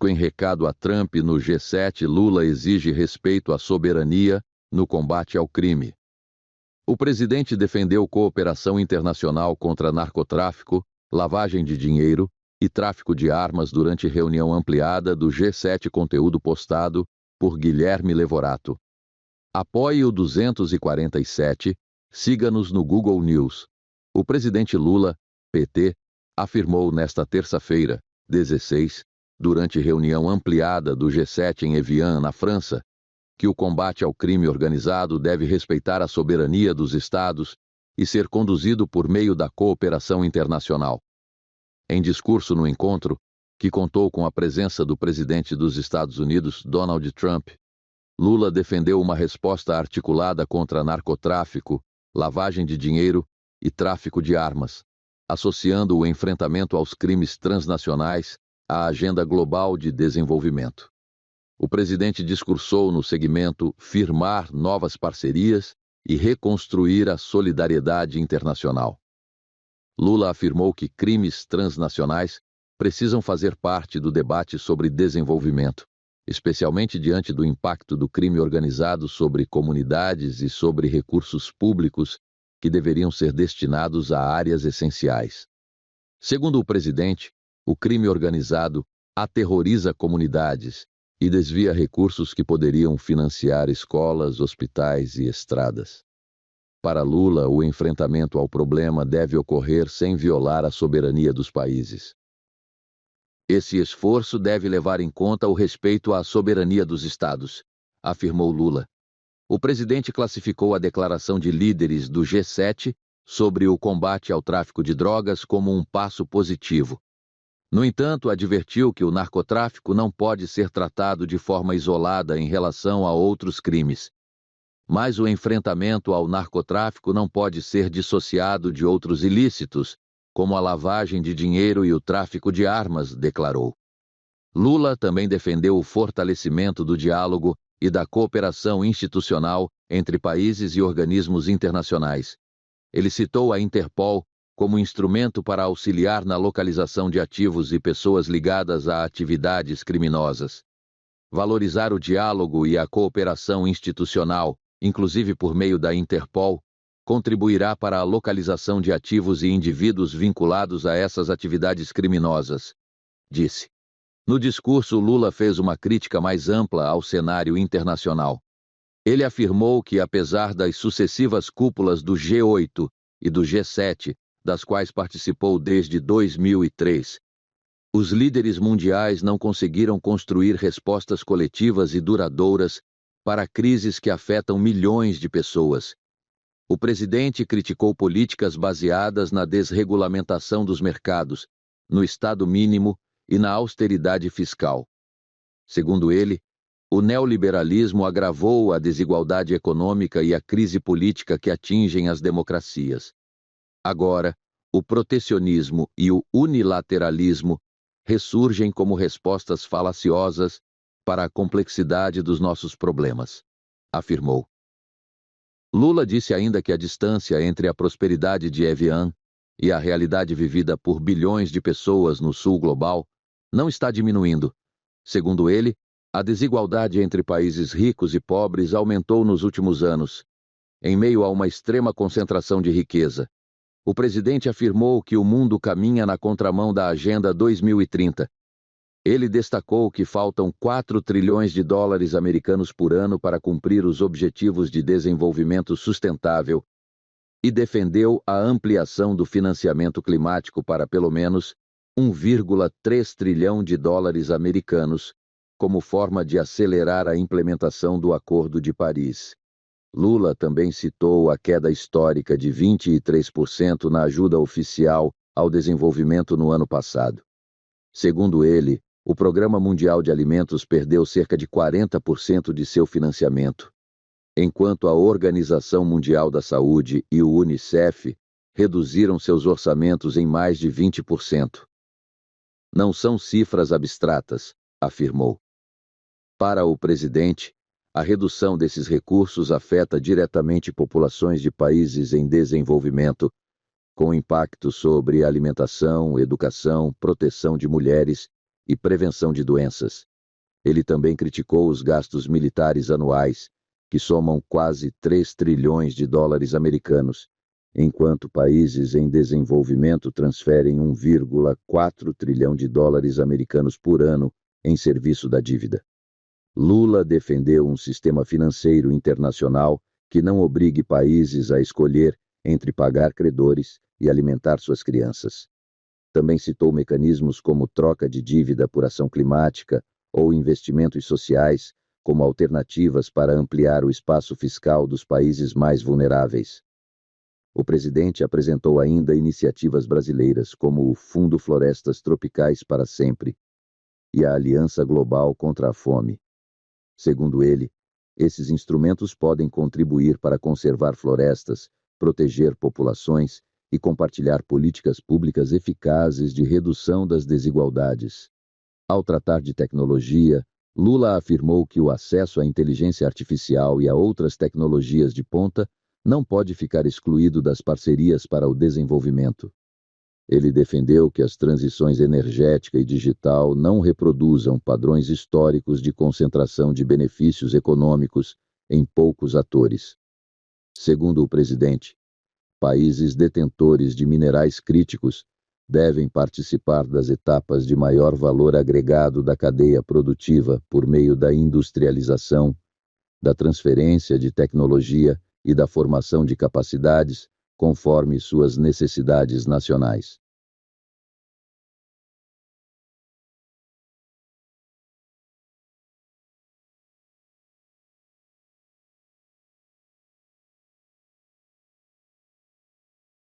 Em recado a Trump no G7, Lula exige respeito à soberania no combate ao crime. O presidente defendeu cooperação internacional contra narcotráfico, lavagem de dinheiro e tráfico de armas durante reunião ampliada do G7, conteúdo postado por Guilherme Levorato. Apoie o 247, siga-nos no Google News. O presidente Lula, PT, afirmou nesta terça-feira, 16, durante reunião ampliada do G7 em Evian, na França, que o combate ao crime organizado deve respeitar a soberania dos Estados e ser conduzido por meio da cooperação internacional. Em discurso no encontro, que contou com a presença do presidente dos Estados Unidos, Donald Trump, Lula defendeu uma resposta articulada contra narcotráfico, lavagem de dinheiro e tráfico de armas, associando o enfrentamento aos crimes transnacionais à agenda global de desenvolvimento. O presidente discursou no segmento Firmar novas parcerias e reconstruir a solidariedade internacional. Lula afirmou que crimes transnacionais precisam fazer parte do debate sobre desenvolvimento, especialmente diante do impacto do crime organizado sobre comunidades e sobre recursos públicos que deveriam ser destinados a áreas essenciais. Segundo o presidente, o crime organizado aterroriza comunidades e desvia recursos que poderiam financiar escolas, hospitais e estradas. Para Lula, o enfrentamento ao problema deve ocorrer sem violar a soberania dos países. Esse esforço deve levar em conta o respeito à soberania dos Estados, afirmou Lula. O presidente classificou a declaração de líderes do G7 sobre o combate ao tráfico de drogas como um passo positivo. No entanto, advertiu que o narcotráfico não pode ser tratado de forma isolada em relação a outros crimes. Mas o enfrentamento ao narcotráfico não pode ser dissociado de outros ilícitos, como a lavagem de dinheiro e o tráfico de armas, declarou. Lula também defendeu o fortalecimento do diálogo e da cooperação institucional entre países e organismos internacionais. Ele citou a Interpol como instrumento para auxiliar na localização de ativos e pessoas ligadas a atividades criminosas. Valorizar o diálogo e a cooperação institucional, inclusive por meio da Interpol, contribuirá para a localização de ativos e indivíduos vinculados a essas atividades criminosas, disse. No discurso, Lula fez uma crítica mais ampla ao cenário internacional. Ele afirmou que, apesar das sucessivas cúpulas do G8 e do G7, das quais participou desde 2003, os líderes mundiais não conseguiram construir respostas coletivas e duradouras para crises que afetam milhões de pessoas. O presidente criticou políticas baseadas na desregulamentação dos mercados, no Estado mínimo e na austeridade fiscal. Segundo ele, o neoliberalismo agravou a desigualdade econômica e a crise política que atingem as democracias. Agora, o protecionismo e o unilateralismo ressurgem como respostas falaciosas para a complexidade dos nossos problemas, afirmou. Lula disse ainda que a distância entre a prosperidade de Evian e a realidade vivida por bilhões de pessoas no sul global não está diminuindo. Segundo ele, a desigualdade entre países ricos e pobres aumentou nos últimos anos, em meio a uma extrema concentração de riqueza. O presidente afirmou que o mundo caminha na contramão da Agenda 2030. Ele destacou que faltam 4 trilhões de dólares americanos por ano para cumprir os Objetivos de Desenvolvimento Sustentável e defendeu a ampliação do financiamento climático para pelo menos 1,3 trilhão de dólares americanos, como forma de acelerar a implementação do Acordo de Paris. Lula também citou a queda histórica de 23% na ajuda oficial ao desenvolvimento no ano passado. Segundo ele, o Programa Mundial de Alimentos perdeu cerca de 40% de seu financiamento, enquanto a Organização Mundial da Saúde e o UNICEF reduziram seus orçamentos em mais de 20%. Não são cifras abstratas, afirmou. Para o presidente, a redução desses recursos afeta diretamente populações de países em desenvolvimento, com impacto sobre alimentação, educação, proteção de mulheres e prevenção de doenças. Ele também criticou os gastos militares anuais, que somam quase 3 trilhões de dólares americanos, enquanto países em desenvolvimento transferem 1,4 trilhão de dólares americanos por ano em serviço da dívida. Lula defendeu um sistema financeiro internacional que não obrigue países a escolher entre pagar credores e alimentar suas crianças. Também citou mecanismos como troca de dívida por ação climática ou investimentos sociais como alternativas para ampliar o espaço fiscal dos países mais vulneráveis. O presidente apresentou ainda iniciativas brasileiras como o Fundo Florestas Tropicais para Sempre e a Aliança Global contra a Fome. Segundo ele, esses instrumentos podem contribuir para conservar florestas, proteger populações e compartilhar políticas públicas eficazes de redução das desigualdades. Ao tratar de tecnologia, Lula afirmou que o acesso à inteligência artificial e a outras tecnologias de ponta não pode ficar excluído das parcerias para o desenvolvimento. Ele defendeu que as transições energética e digital não reproduzam padrões históricos de concentração de benefícios econômicos em poucos atores. Segundo o presidente, países detentores de minerais críticos devem participar das etapas de maior valor agregado da cadeia produtiva por meio da industrialização, da transferência de tecnologia e da formação de capacidades conforme suas necessidades nacionais.